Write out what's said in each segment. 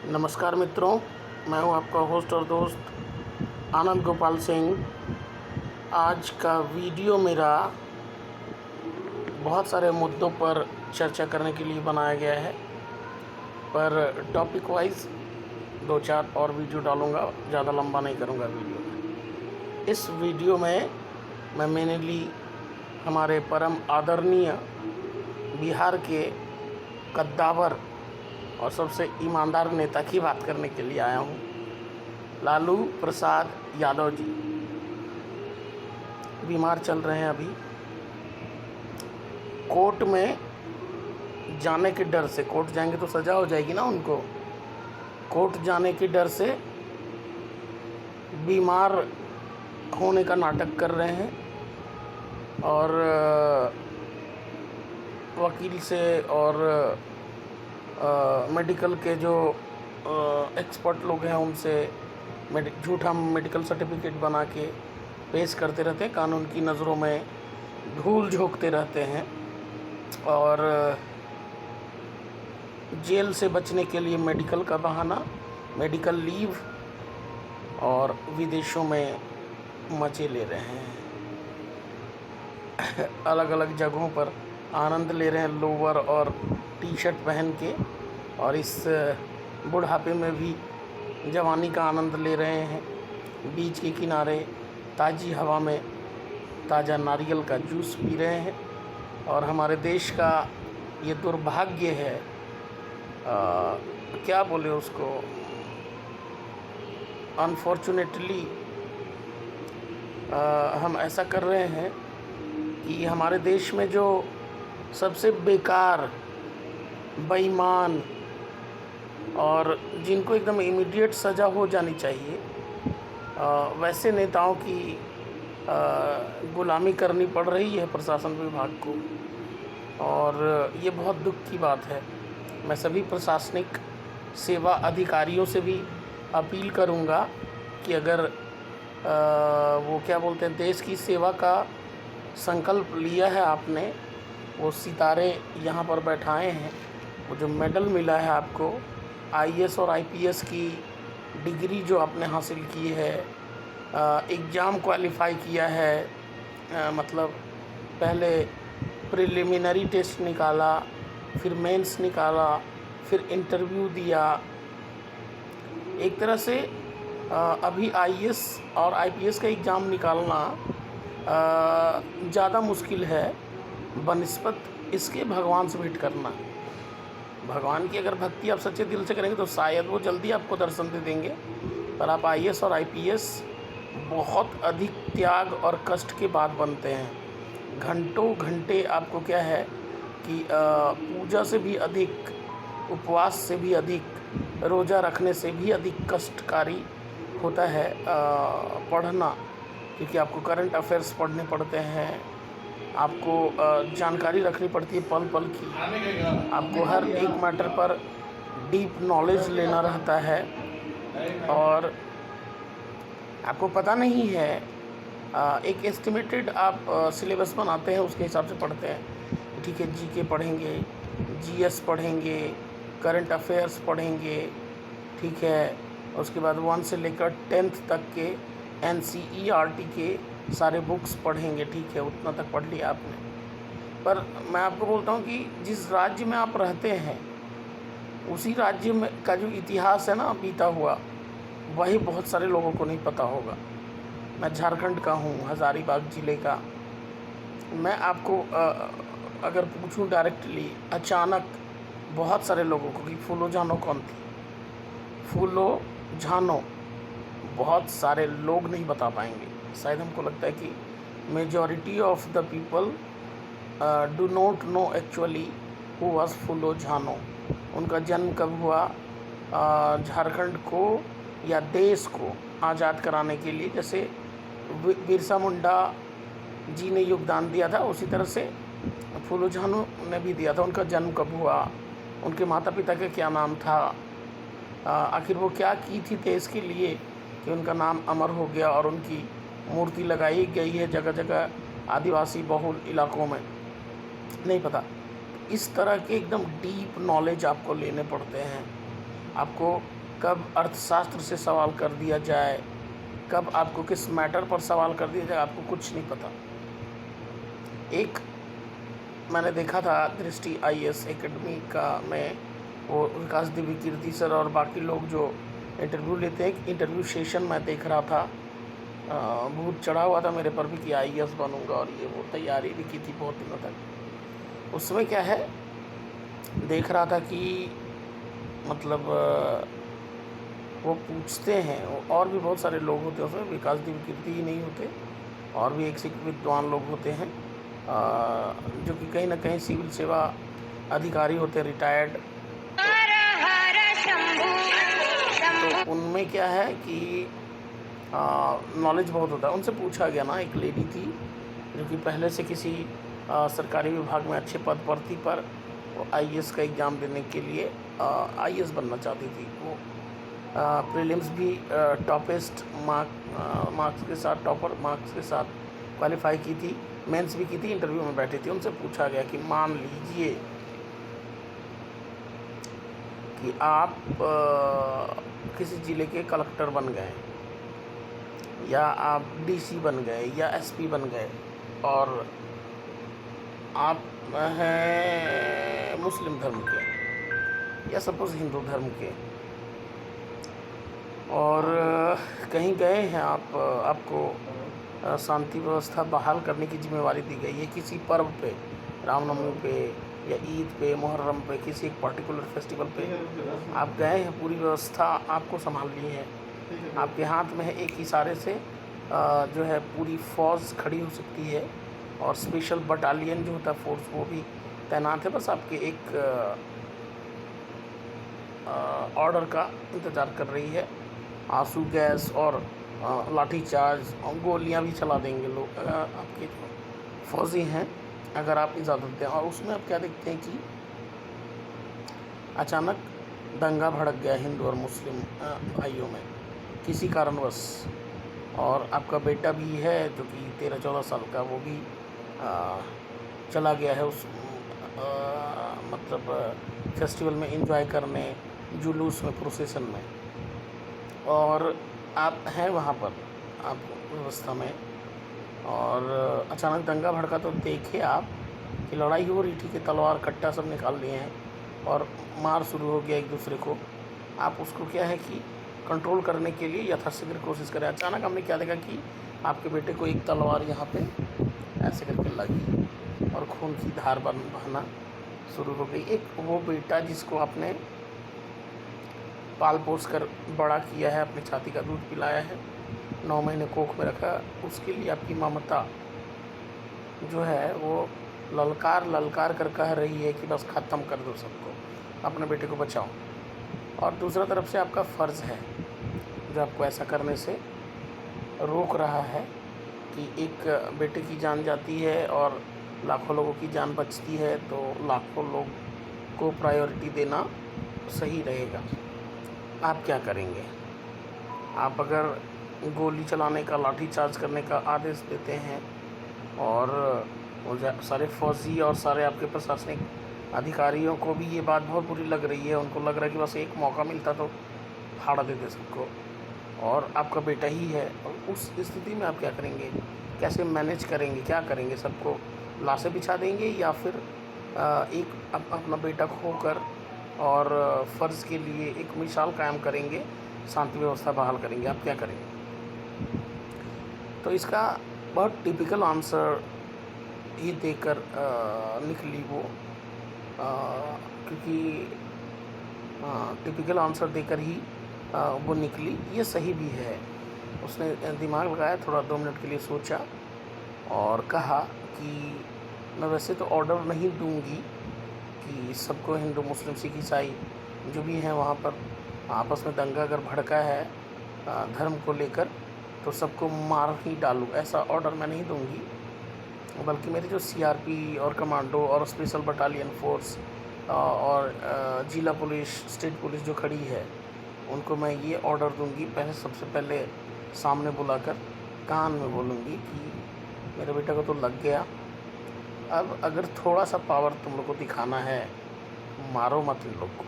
नमस्कार मित्रों, मैं हूं आपका होस्ट और दोस्त आनंद गोपाल सिंह। आज का वीडियो मेरा बहुत सारे मुद्दों पर चर्चा करने के लिए बनाया गया है, पर टॉपिक वाइज 2-4 और वीडियो डालूंगा, ज़्यादा लंबा नहीं करूंगा वीडियो। इस वीडियो में मैं मेनली हमारे परम आदरणीय बिहार के कद्दावर और सबसे ईमानदार नेता की बात करने के लिए आया हूँ, लालू प्रसाद यादव जी। बीमार चल रहे हैं अभी। कोर्ट में जाने के डर से, कोर्ट जाएंगे तो सज़ा हो जाएगी ना उनको, कोर्ट जाने के डर से बीमार होने का नाटक कर रहे हैं और वकील से और मेडिकल के जो एक्सपर्ट लोग हैं उनसे झूठा मेडिकल सर्टिफिकेट बना के पेश करते रहते हैं, कानून की नज़रों में धूल झोंकते रहते हैं और जेल से बचने के लिए मेडिकल का बहाना, मेडिकल लीव और विदेशों में मज़े ले रहे हैं। अलग अलग जगहों पर आनंद ले रहे हैं लोअर और टी शर्ट पहन के, और इस बुढ़ापे में भी जवानी का आनंद ले रहे हैं। बीच के किनारे ताज़ी हवा में ताज़ा नारियल का जूस पी रहे हैं। और हमारे देश का ये दुर्भाग्य है, क्या बोले उसको, अनफॉर्चुनेटली हम ऐसा कर रहे हैं कि हमारे देश में जो सबसे बेकार, बेईमान और जिनको एकदम इमीडिएट सज़ा हो जानी चाहिए, वैसे नेताओं की गुलामी करनी पड़ रही है प्रशासन विभाग को, और ये बहुत दुख की बात है। मैं सभी प्रशासनिक सेवा अधिकारियों से भी अपील करूंगा कि अगर वो क्या बोलते हैं, देश की सेवा का संकल्प लिया है आपने, वो सितारे यहाँ पर बैठाए हैं, वो जो मेडल मिला है आपको, आईएएस और आईपीएस की डिग्री जो आपने हासिल की है, एग्ज़ाम क्वालिफाई किया है, मतलब पहले प्रिलिमिनरी टेस्ट निकाला, फिर मेंस निकाला, फिर इंटरव्यू दिया। एक तरह से अभी आईएएस और आईपीएस का एग्ज़ाम निकालना ज़्यादा मुश्किल है बनिस्बत इसके भगवान से भेंट करना। भगवान की अगर भक्ति आप सच्चे दिल से करेंगे तो शायद वो जल्दी आपको दर्शन दे देंगे, पर आप आईएएस और आईपीएस बहुत अधिक त्याग और कष्ट के बाद बनते हैं। घंटों घंटे आपको क्या है कि पूजा से भी अधिक, उपवास से भी अधिक, रोज़ा रखने से भी अधिक कष्टकारी होता है पढ़ना, क्योंकि आपको करंट अफेयर्स पढ़ने पड़ते हैं, आपको जानकारी रखनी पड़ती है पल पल की, आपको हर एक मैटर पर डीप नॉलेज लेना रहता है, और आपको पता नहीं है, एक एस्टिमेटेड आप सिलेबस बनाते हैं, उसके हिसाब से पढ़ते हैं। ठीक है, जीके पढ़ेंगे, जीएस पढ़ेंगे, करंट अफेयर्स पढ़ेंगे, ठीक है, उसके बाद 1 से लेकर 10th तक के एनसीईआरटी के सारे बुक्स पढ़ेंगे, ठीक है, उतना तक पढ़ लिया आपने। पर मैं आपको बोलता हूँ कि जिस राज्य में आप रहते हैं उसी राज्य में का जो इतिहास है ना बीता हुआ, वही बहुत सारे लोगों को नहीं पता होगा। मैं झारखंड का हूँ, हज़ारीबाग ज़िले का। मैं आपको अगर पूछूं डायरेक्टली, अचानक बहुत सारे लोगों को कि फूलो जानो कौन थी, फूलो जानो बहुत सारे लोग नहीं बता पाएंगे। शायद हमको लगता है कि majority of the people do not know actually who was फूलो जानो। उनका जन्म कब हुआ, झारखंड को या देश को आज़ाद कराने के लिए, जैसे बिरसा मुंडा जी ने योगदान दिया था, उसी तरह से फूलो जानो ने भी दिया था। उनका जन्म कब हुआ, उनके माता पिता का क्या नाम था, आखिर वो क्या की थी देश के लिए कि उनका नाम अमर हो गया और उनकी मूर्ति लगाई गई है जगह जगह आदिवासी बहुल इलाकों में, नहीं पता। इस तरह के एकदम डीप नॉलेज आपको लेने पड़ते हैं। आपको कब अर्थशास्त्र से सवाल कर दिया जाए, कब आपको किस मैटर पर सवाल कर दिया जाए, आपको कुछ नहीं पता। एक मैंने देखा था दृष्टि IAS एकेडमी का में, वो विकास देवी कीर्ति सर और बाकी लोग जो इंटरव्यू लेते हैं, इंटरव्यू सेशन मैं देख रहा था। भूत चढ़ा हुआ था मेरे पर भी कि IAS बनूंगा, और ये वो तैयारी भी की थी बहुत दिनों तक। उसमें क्या है, देख रहा था कि मतलब वो पूछते हैं, और भी बहुत सारे लोग होते हैं उसमें, विकास देवी कीर्ति ही नहीं होते, और भी एक से एक विद्वान लोग होते हैं जो कि कहीं ना कहीं सिविल सेवा अधिकारी होते हैं, रिटायर्ड। तो उनमें क्या है कि नॉलेज बहुत होता है। उनसे पूछा गया ना, एक लेडी थी जो कि पहले से किसी सरकारी विभाग में अच्छे पद पर थी, पर वो IAS का एग्ज़ाम देने के लिए IAS बनना चाहती थी। वो प्रीलिम्स भी टॉपेस्ट मार्क्स के साथ, टॉपर मार्क्स के साथ क्वालिफाई की थी, मेंस भी की थी, इंटरव्यू में बैठी थी। उनसे पूछा गया कि मान लीजिए कि आप किसी ज़िले के कलेक्टर बन गए, या आप DC बन गए, या SP बन गए, और आप हैं मुस्लिम धर्म के, या सपोज़ हिंदू धर्म के, और कहीं गए हैं आप, आपको शांति व्यवस्था बहाल करने की जिम्मेवारी दी गई है किसी पर्व पे, रामनवमी पे या ईद पे, मुहर्रम पे, किसी एक पर्टिकुलर फेस्टिवल पे आप गए हैं, पूरी व्यवस्था आपको संभालनी है, आपके हाथ में है, एक इशारे से जो है पूरी फ़ौज खड़ी हो सकती है, और स्पेशल बटालियन जो होता है फोर्स, वो भी तैनात है, बस आपके एक ऑर्डर का इंतज़ार कर रही है। आंसू गैस और लाठीचार्ज और गोलियां भी चला देंगे लोग अगर आपके फौजी हैं, अगर आप इजाज़त दें। और उसमें आप क्या देखते हैं कि अचानक दंगा भड़क गया हिंदू और मुस्लिम भाइयों में किसी कारणवश, और आपका बेटा भी है जो कि 13-14 साल का, वो भी चला गया है उस मतलब फेस्टिवल में एंजॉय करने, जुलूस में, प्रोसेसन में, और आप हैं वहाँ पर आप व्यवस्था में, और अचानक दंगा भड़का। तो देखिए आप कि लड़ाई हो रही थी कि तलवार कट्टा सब निकाल लिए हैं और मार शुरू हो गया एक दूसरे को। आप उसको क्या है कि कंट्रोल करने के लिए यथाशीघ्र कोशिश करें। अचानक हमने क्या देखा कि आपके बेटे को एक तलवार यहाँ पे ऐसे करके लगी और खून की धार बहना शुरू हो गई। एक वो बेटा जिसको आपने पाल पोस कर बड़ा किया है, अपनी छाती का दूध पिलाया है, 9 महीने कोख में रखा, उसके लिए आपकी ममता जो है वो ललकार कर कह रही है कि बस ख़त्म कर दो सबको, अपने बेटे को बचाओ। और दूसरा तरफ से आपका फ़र्ज़ है जो आपको ऐसा करने से रोक रहा है कि एक बेटे की जान जाती है और लाखों लोगों की जान बचती है, तो लाखों लोग को प्रायोरिटी देना सही रहेगा। आप क्या करेंगे? आप अगर गोली चलाने का, लाठी चार्ज करने का आदेश देते हैं, और वो सारे फौजी और सारे आपके प्रशासनिक अधिकारियों को भी ये बात बहुत बुरी लग रही है, उनको लग रहा है कि बस एक मौका मिलता तो फाड़ देते सबको, और आपका बेटा ही है, और उस स्थिति में आप क्या करेंगे? कैसे मैनेज करेंगे? क्या करेंगे? सबको लाशें बिछा देंगे, या फिर एक अपना बेटा खोकर और फ़र्ज़ के लिए एक मिसाल कायम करेंगे, शांति व्यवस्था बहाल करेंगे? आप क्या करेंगे? तो इसका बहुत टिपिकल आंसर ही देकर निकली वो, क्योंकि टिपिकल आंसर देकर ही वो निकली। ये सही भी है। उसने दिमाग लगाया, थोड़ा 2 मिनट के लिए सोचा और कहा कि मैं वैसे तो ऑर्डर नहीं दूंगी कि सबको, हिंदू, मुस्लिम, सिख, ईसाई जो भी हैं वहाँ पर आपस में दंगा अगर भड़का है धर्म को लेकर, तो सबको मार ही डालूँ, ऐसा ऑर्डर मैं नहीं दूंगी। बल्कि मेरे जो CRP और कमांडो और स्पेशल बटालियन फोर्स और जिला पुलिस, स्टेट पुलिस जो खड़ी है, उनको मैं ये ऑर्डर दूंगी, पहले सबसे पहले सामने बुलाकर कान में बोलूँगी कि मेरे बेटे को तो लग गया, अब अगर थोड़ा सा पावर तुम लोग को दिखाना है, मारो मत इन लोग को,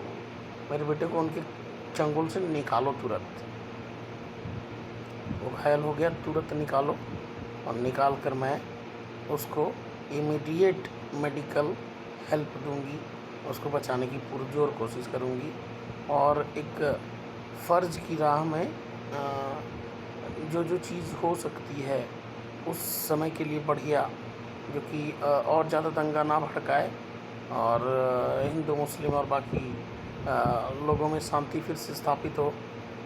मेरे बेटे को उनके चंगुल से निकालो तुरंत। वो घायल हो गया, तुरंत निकालो, और निकाल कर मैं उसको इमीडिएट मेडिकल हेल्प दूंगी, उसको बचाने की पुरजोर कोशिश करूंगी। और एक फ़र्ज़ की राह में जो जो चीज़ हो सकती है उस समय के लिए बढ़िया, जो कि और ज़्यादा दंगा ना भड़काए और हिंदू मुस्लिम और बाकी लोगों में शांति फिर से स्थापित हो,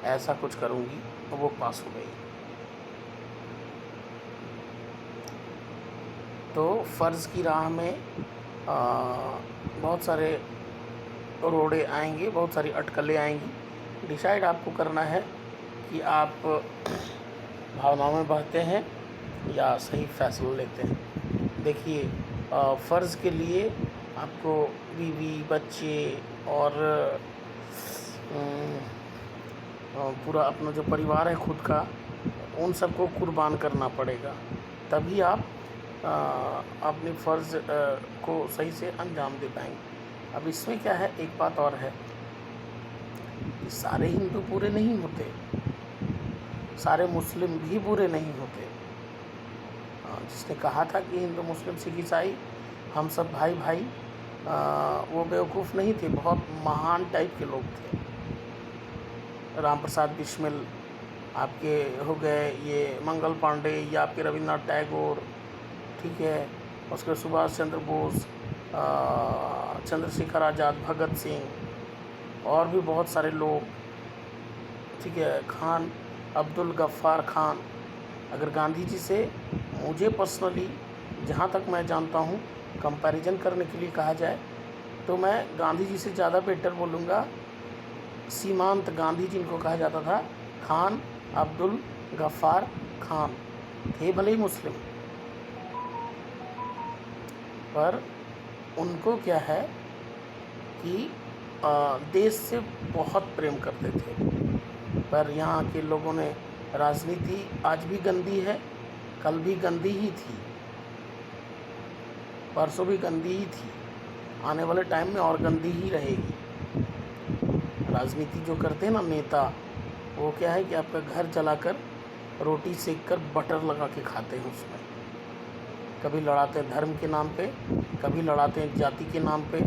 ऐसा कुछ करूंगी। वो पास हो गई। तो फ़र्ज़ की राह में बहुत सारे रोड़े आएंगे, बहुत सारी अटकलें आएंगी। डिसाइड आपको करना है कि आप भावनाओं में बहते हैं या सही फैसला लेते हैं। देखिए, फ़र्ज़ के लिए आपको बीवी, बच्चे और पूरा अपना जो परिवार है खुद का, उन सबको कुर्बान करना पड़ेगा, तभी आप अपने फ़र्ज़ को सही से अंजाम दे पाएंगे। अब इसमें क्या है, एक बात और है कि सारे हिंदू बुरे नहीं होते, सारे मुस्लिम भी बुरे नहीं होते। जिसने कहा था कि हिंदू मुस्लिम सिख ईसाई हम सब भाई भाई, वो बेवकूफ़ नहीं थे, बहुत महान टाइप के लोग थे। राम प्रसाद बिस्मिल आपके हो गए, ये मंगल पांडे या आपके रविन्द्रनाथ टैगोर, ठीक है, उसके सुभाष चंद्र बोस, चंद्रशेखर आज़ाद, भगत सिंह और भी बहुत सारे लोग, ठीक है, खान अब्दुल गफ्फार खान। अगर गांधी जी से मुझे पर्सनली, जहाँ तक मैं जानता हूँ, कंपैरिजन करने के लिए कहा जाए तो मैं गांधी जी से ज़्यादा बेटर बोलूँगा सीमांत गांधी, जिनको कहा जाता था खान अब्दुल गफ्फार खान। थे भले ही मुस्लिम, पर उनको क्या है कि देश से बहुत प्रेम करते थे। पर यहाँ के लोगों ने, राजनीति आज भी गंदी है, कल भी गंदी ही थी, परसों भी गंदी ही थी, आने वाले टाइम में और गंदी ही रहेगी। राजनीति जो करते हैं ना नेता, वो क्या है कि आपका घर जलाकर रोटी सेक कर बटर लगा के खाते हैं उसमें। कभी लड़ाते हैं धर्म के नाम पे, कभी लड़ाते हैं जाति के नाम पे,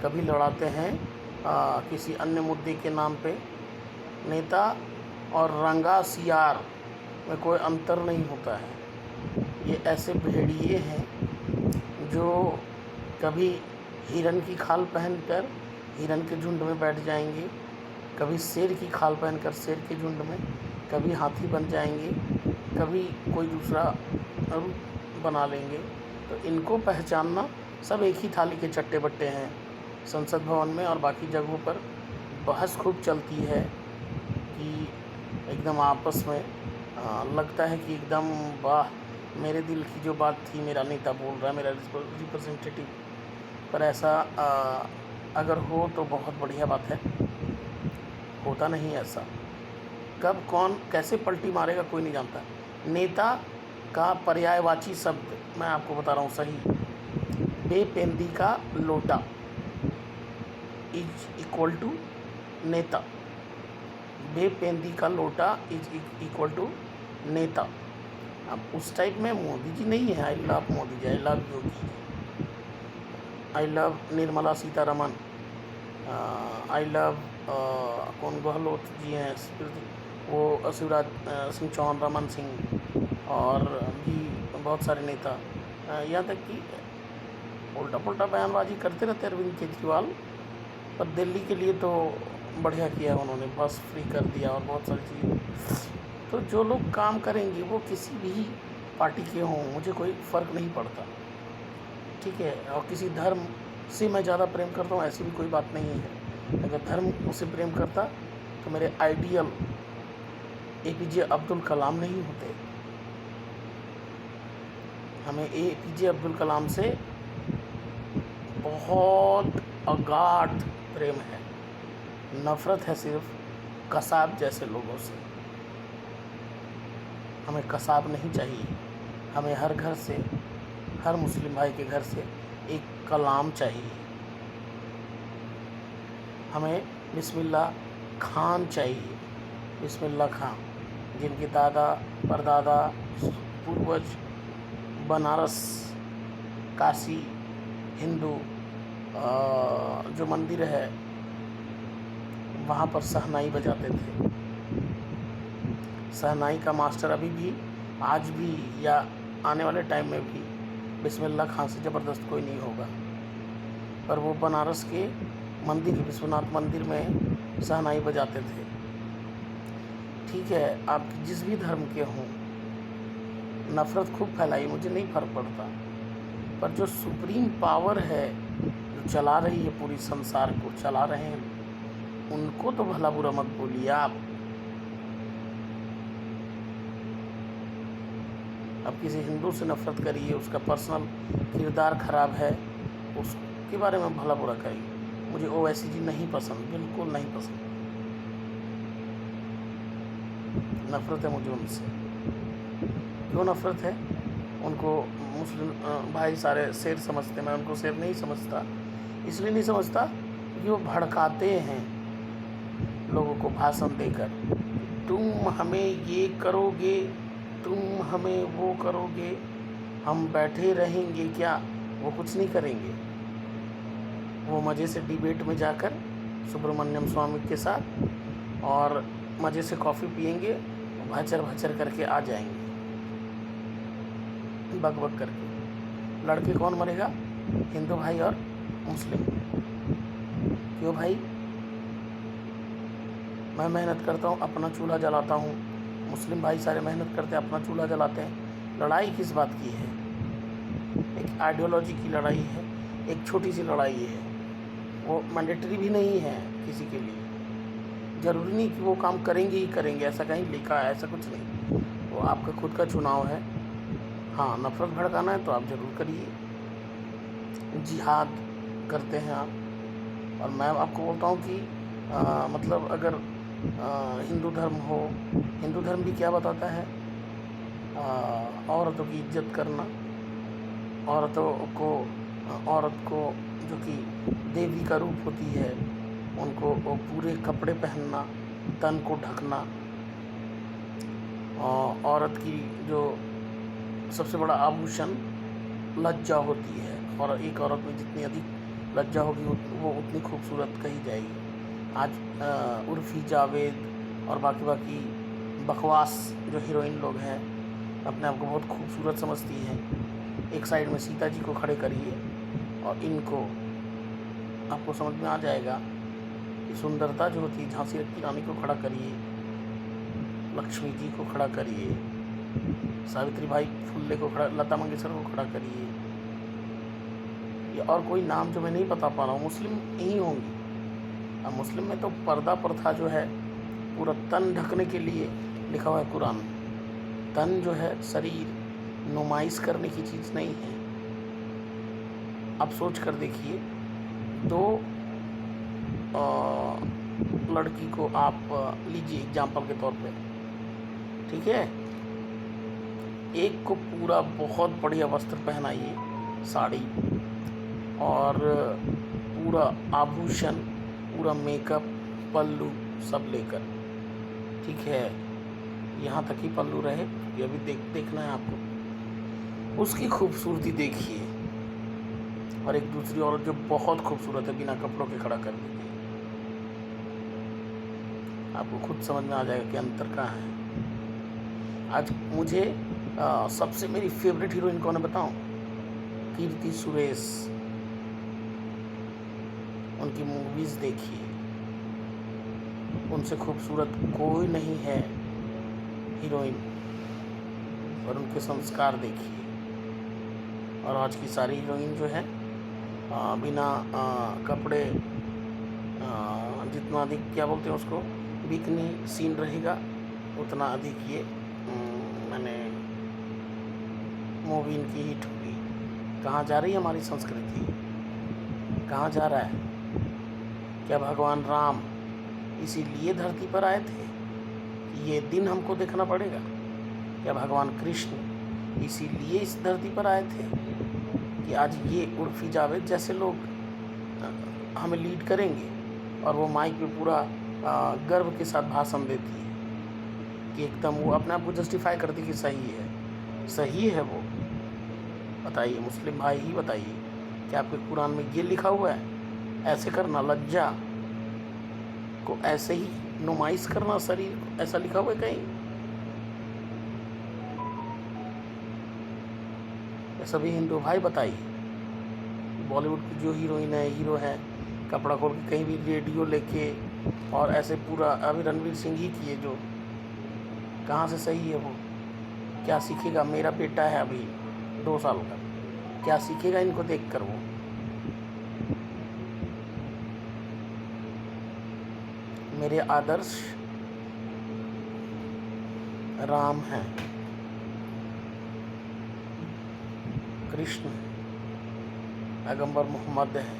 कभी लड़ाते हैं किसी अन्य मुद्दे के नाम पे। नेता और रंगा सियार में कोई अंतर नहीं होता है। ये ऐसे भेड़िए हैं जो कभी हिरन की खाल पहनकर हिरन के झुंड में बैठ जाएंगे, कभी शेर की खाल पहनकर शेर के झुंड में, कभी हाथी बन जाएंगे, कभी कोई दूसरा रूप बना लेंगे। तो इनको पहचानना, सब एक ही थाली के चट्टे बट्टे हैं। संसद भवन में और बाकी जगहों पर बहस खूब चलती है कि एकदम आपस में लगता है कि एकदम वाह, मेरे दिल की जो बात थी मेरा नेता बोल रहा है, मेरा रिप्रेजेंटेटिव। पर ऐसा अगर हो तो बहुत बढ़िया बात है, होता नहीं ऐसा। कब कौन कैसे पलटी मारेगा कोई नहीं जानता। नेता का पर्यायवाची शब्द मैं आपको बता रहा हूँ सही। बेपेंदी का लोटा इज इक्वल टू नेता। बेपेंदी का लोटा इज इक्वल टू नेता। अब उस टाइप में मोदी जी नहीं है। I love Modi ji, I love Yogi ji, I love Nirmala Sitharaman, I love कौन गहलोत जी हैं, वो शिवराज सिंह चौहान, रमन सिंह और भी बहुत सारे नेता। यहाँ तक कि उल्टा पुल्टा बयानबाजी करते रहते अरविंद केजरीवाल, पर दिल्ली के लिए तो बढ़िया किया उन्होंने, बस फ्री कर दिया और बहुत सारी चीज़ें। तो जो लोग काम करेंगे वो किसी भी पार्टी के हों, मुझे कोई फ़र्क नहीं पड़ता, ठीक है। और किसी धर्म से मैं ज़्यादा प्रेम करता हूँ ऐसी भी कोई बात नहीं है। अगर धर्म उसे प्रेम करता तो मेरे आइडियल APJ अब्दुल कलाम नहीं होते। हमें APJ अब्दुल कलाम से बहुत अगाध प्रेम है, नफ़रत है सिर्फ कसाब जैसे लोगों से। हमें कसाब नहीं चाहिए, हमें हर घर से, हर मुस्लिम भाई के घर से एक कलाम चाहिए। हमें बिस्मिल्लाह खान चाहिए, बिस्मिल्लाह खान, जिनके दादा परदादा पूर्वज बनारस, काशी, हिंदू जो मंदिर है वहाँ पर शहनाई बजाते थे। शहनाई का मास्टर अभी भी, आज भी या आने वाले टाइम में भी बिस्मिल्लाह खान से ज़बरदस्त कोई नहीं होगा। पर वो बनारस के मंदिर, विश्वनाथ मंदिर में शहनाई बजाते थे। ठीक है, आप जिस भी धर्म के हों, नफ़रत खूब फैलाई, मुझे नहीं फ़र्क पड़ता, पर जो सुप्रीम पावर है जो चला रही है पूरी संसार को चला रहे हैं, उनको तो भला बुरा मत बोलिए आप। अब किसी हिंदू से नफ़रत करिए, उसका पर्सनल किरदार ख़राब है, उसके बारे में भला बुरा करिए। मुझे ओवैसी जी नहीं पसंद, बिल्कुल नहीं पसंद, नफ़रत है मुझे उनसे। क्यों नफ़रत है? उनको मुस्लिम भाई सारे शेर समझते, मैं उनको शेर नहीं समझता। इसलिए नहीं समझता क्योंकि वो भड़काते हैं लोगों को भाषण देकर, तुम हमें ये करोगे, तुम हमें वो करोगे, हम बैठे रहेंगे क्या? वो कुछ नहीं करेंगे। वो मज़े से डिबेट में जाकर सुब्रमण्यम स्वामी के साथ और मज़े से कॉफ़ी पिएंगे, भचर भचर करके आ जाएंगे, बक बक करके। लड़के कौन मरेगा? हिंदू भाई और मुस्लिम। क्यों भाई? मैं मेहनत करता हूँ, अपना चूल्हा जलाता हूँ, मुस्लिम भाई सारे मेहनत करते हैं, अपना चूल्हा जलाते हैं। लड़ाई किस बात की है? एक आइडियोलॉजी की लड़ाई है, एक छोटी सी लड़ाई है। वो मैंडेटरी भी नहीं है किसी के लिए, ज़रूरी नहीं कि वो काम करेंगे ही करेंगे, ऐसा कहीं लिखा है, ऐसा कुछ नहीं। वो आपका खुद का चुनाव है। हाँ, नफ़रत भड़काना है तो आप ज़रूर करिए, जिहाद करते हैं आप। और मैं आपको बोलता हूँ कि मतलब अगर हिंदू धर्म हो, हिंदू धर्म भी क्या बताता है? औरतों की इज्जत करना, औरत को जो कि देवी का रूप होती है, उनको वो पूरे कपड़े पहनना, तन को ढकना। औरत की जो सबसे बड़ा आभूषण लज्जा होती है, और एक औरत में जितनी अधिक लज्जा होगी वो उतनी खूबसूरत कही जाएगी। आज उर्फ़ी जावेद और बाकी बकवास जो हीरोइन लोग हैं, अपने आप को बहुत खूबसूरत समझती हैं। एक साइड में सीता जी को खड़े करिए और इनको, आपको समझ में आ जाएगा कि सुंदरता जो होती है, झांसी की रानी को खड़ा करिए, लक्ष्मी जी को खड़ा करिए, सावित्री बाई फुल्ले को खड़ा, लता मंगेशकर को खड़ा करिए, या और कोई नाम जो मैं नहीं बता पा रहा हूँ, मुस्लिम ही होंगी। अब मुस्लिम में तो पर्दा प्रथा जो है, पूरा तन ढकने के लिए लिखा हुआ है कुरान। तन जो है, शरीर नुमाइश करने की चीज़ नहीं है। आप सोच कर देखिए, दो लड़की को आप लीजिए एग्जाम्पल के तौर पे, ठीक है, एक को पूरा बहुत बढ़िया वस्त्र पहनाइए, साड़ी, और पूरा आभूषण, पूरा मेकअप, पल्लू सब लेकर, ठीक है, यहाँ तक ही पल्लू रहे, ये अभी देखना है आपको। उसकी खूबसूरती देखिए, और एक दूसरी औरत जो बहुत खूबसूरत है, बिना कपड़ों के खड़ा कर दीजिए, आपको खुद समझ में आ जाएगा कि अंतर कहाँ है। आज मुझे सबसे मेरी फेवरेट हीरोइन कौन है बताऊं? कीर्ति सुरेश। उनकी मूवीज़ देखिए, उनसे खूबसूरत कोई नहीं है हीरोइन, और उनके संस्कार देखिए। और आज की सारी हीरोइन जो है बिना कपड़े, जितना अधिक क्या बोलते हैं उसको, बिकनी सीन रहेगा, उतना अधिक ये मैंने मूवी इनकी हिट होगी। कहाँ जा रही है हमारी संस्कृति? कहाँ जा रहा है? क्या भगवान राम इसीलिए धरती पर आए थे कि ये दिन हमको देखना पड़ेगा? क्या भगवान कृष्ण इसीलिए इस धरती पर आए थे कि आज ये उर्फ़ी जावेद जैसे लोग हमें लीड करेंगे, और वो माइक पे पूरा गर्व के साथ भाषण देती है कि एकदम वो अपने आप को जस्टिफाई करती कि सही है वो। बताइए मुस्लिम भाई ही बताइए, क्या आपके कुरान में ये लिखा हुआ है? ऐसे करना, लज्जा को ऐसे ही नुमाइश करना शरीर को, ऐसा लिखा हुआ है कहीं? सभी हिंदू भाई बताइए, बॉलीवुड की जो हीरोइन है, हीरो है, कपड़ा खोल के कहीं भी रेडियो लेके और ऐसे पूरा, अभी रणवीर सिंह ही किए जो, कहाँ से सही है वो? क्या सीखेगा? मेरा बेटा है अभी 2 साल का, क्या सीखेगा इनको देख कर वो? मेरे आदर्श राम हैं, कृष्ण, पैगंबर मोहम्मद हैं,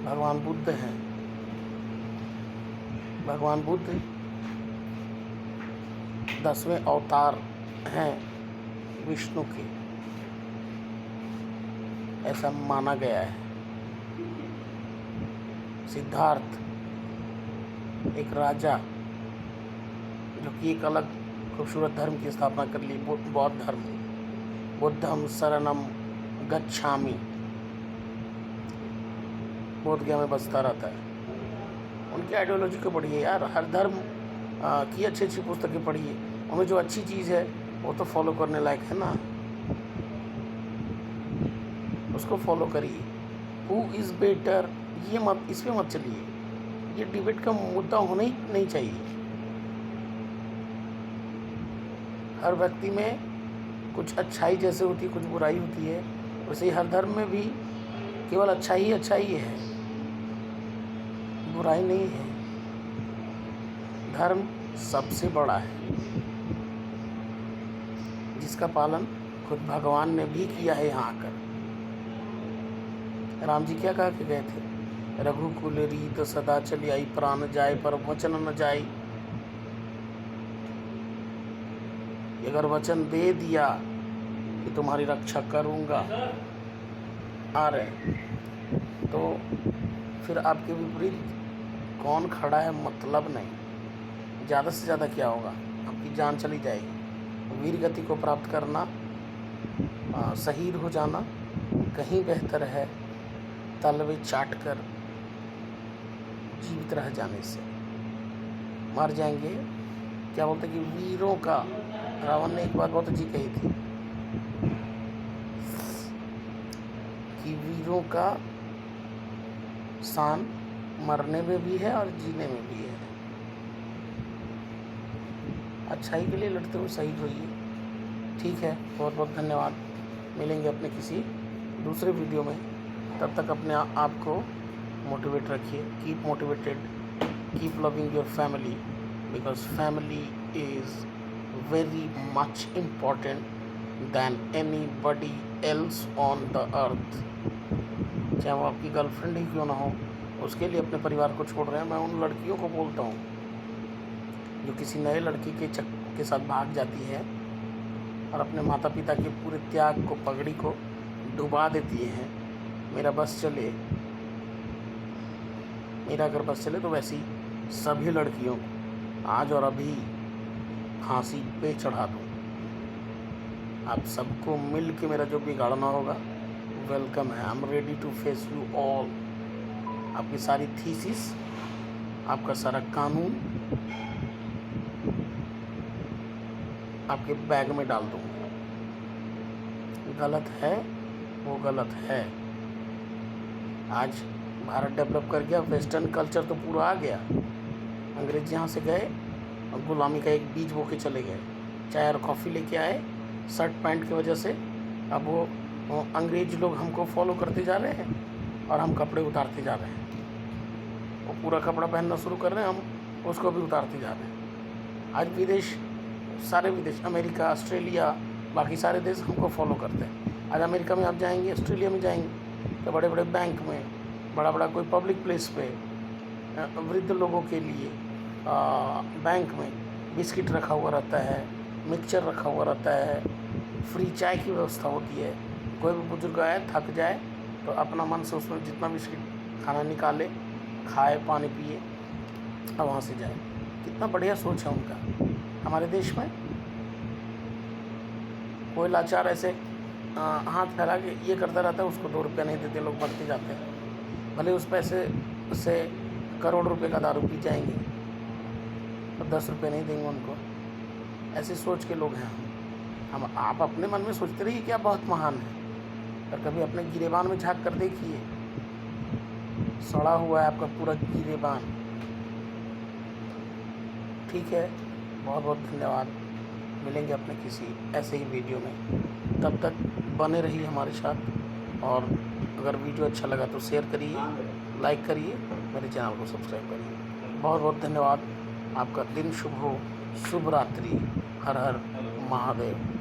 भगवान बुद्ध हैं। भगवान बुद्ध 10वें अवतार हैं विष्णु के, ऐसा माना गया है। सिद्धार्थ एक राजा जो कि एक अलग खूबसूरत धर्म की स्थापना कर ली, बौद्ध धर्म। बुद्धम शरणम गच्छामि, बोध गया में बसता रहता है। उनकी आइडियोलॉजी को पढ़िए यार, हर धर्म की अच्छी अच्छी पुस्तकें पढ़िए, उनमें जो अच्छी चीज़ है वो तो फॉलो करने लायक है ना, उसको फॉलो करिए। हु इज़ बेटर, ये मत, इस पे मत चलिए, ये डिबेट का मुद्दा होना ही नहीं चाहिए। हर व्यक्ति में कुछ अच्छाई जैसे होती है, कुछ बुराई होती है, वैसे ही हर धर्म में भी केवल अच्छा ही है, बुराई नहीं है। धर्म सबसे बड़ा है, जिसका पालन खुद भगवान ने भी किया है यहाँ आकर। राम जी क्या कहा के गए थे? रघुकुल रीत सदा चली आई, प्राण जाए पर वचन न जाए। अगर वचन दे दिया कि तुम्हारी रक्षा करूँगा आ रहे, तो फिर आपके विपरीत कौन खड़ा है मतलब नहीं। ज़्यादा से ज़्यादा क्या होगा? आपकी जान चली जाएगी। वीर गति को प्राप्त करना, शहीद हो जाना कहीं बेहतर है तलवे चाट कर जीवित रह जाने से। मर जाएंगे, क्या बोलते कि वीरों का, रावण ने एक बात बहुत अच्छी कही थी कि वीरों का शान मरने में भी है और जीने में भी है। अच्छाई के लिए लड़ते हुए शहीद होइए। ठीक है, बहुत बहुत धन्यवाद। मिलेंगे अपने किसी दूसरे वीडियो में, तब तक अपने आप को मोटिवेट रखिए। Keep motivated, keep loving your family, because family is very much important than anybody else on the earth. चाहे वो आपकी गर्लफ्रेंड ही क्यों ना हो, उसके लिए अपने परिवार को छोड़ रहे हैं। मैं उन लड़कियों को बोलता हूँ जो किसी नए लड़की के साथ भाग जाती है और अपने माता पिता के पूरे त्याग को, पगड़ी को डुबा देती हैं। मेरा अगर बस चले तो वैसी सभी लड़कियों को आज और अभी फांसी पे चढ़ा दूँ। आप सबको मिल के मेरा जो बिगाड़ना होगा, वेलकम है। I am ready to face you all. आपकी सारी थीसिस, आपका सारा कानून आपके बैग में डाल दूँगा। गलत है वो गलत है। आज भारत डेवलप कर गया, वेस्टर्न कल्चर तो पूरा आ गया। अंग्रेज यहाँ से गए और गुलामी का एक बीज बो के चले गए। चाय और कॉफ़ी लेके आए, शर्ट पैंट की वजह से अब वो अंग्रेज लोग हमको फॉलो करते जा रहे हैं और हम कपड़े उतारते जा रहे हैं। वो पूरा कपड़ा पहनना शुरू कर रहे हैं, हम उसको भी उतारते जा रहे हैं। आज सारे विदेश, अमेरिका, ऑस्ट्रेलिया, बाकी सारे देश हमको फॉलो करते हैं। आज अमेरिका में आप जाएंगे, ऑस्ट्रेलिया में जाएंगे तो बड़े बड़े बैंक में, बड़ा कोई पब्लिक प्लेस पे वृद्ध लोगों के लिए बैंक में बिस्किट रखा हुआ रहता है, मिक्सचर रखा हुआ रहता है, फ्री चाय की व्यवस्था होती है। कोई भी बुजुर्ग आए, थक जाए तो अपना मन से उसमें जितना बिस्किट खाना निकाले, खाए, पानी पिए और वहाँ से जाए। कितना बढ़िया सोच है उनका। हमारे देश में कोई लाचार ऐसे हाथ फैला के ये करता रहता है, उसको 2 रुपया नहीं देते, लोग बढ़ते जाते हैं। भले उस पैसे से करोड़ रुपए का दारू पी जाएंगे और 10 रुपये नहीं देंगे उनको। ऐसी सोच के लोग हैं हम। आप अपने मन में सोचते रहिए कि आप बहुत महान हैं, पर कभी अपने गिरेबान में झांक कर देखिए, सड़ा हुआ है आपका पूरा गिरेबान। ठीक है, बहुत बहुत धन्यवाद। मिलेंगे अपने किसी ऐसे ही वीडियो में, तब तक बने रहिए हमारे साथ। और अगर वीडियो अच्छा लगा तो शेयर करिए, लाइक करिए, मेरे चैनल को सब्सक्राइब करिए। बहुत बहुत धन्यवाद। आपका दिन शुभ हो। शुभ रात्रि। हर हर महादेव।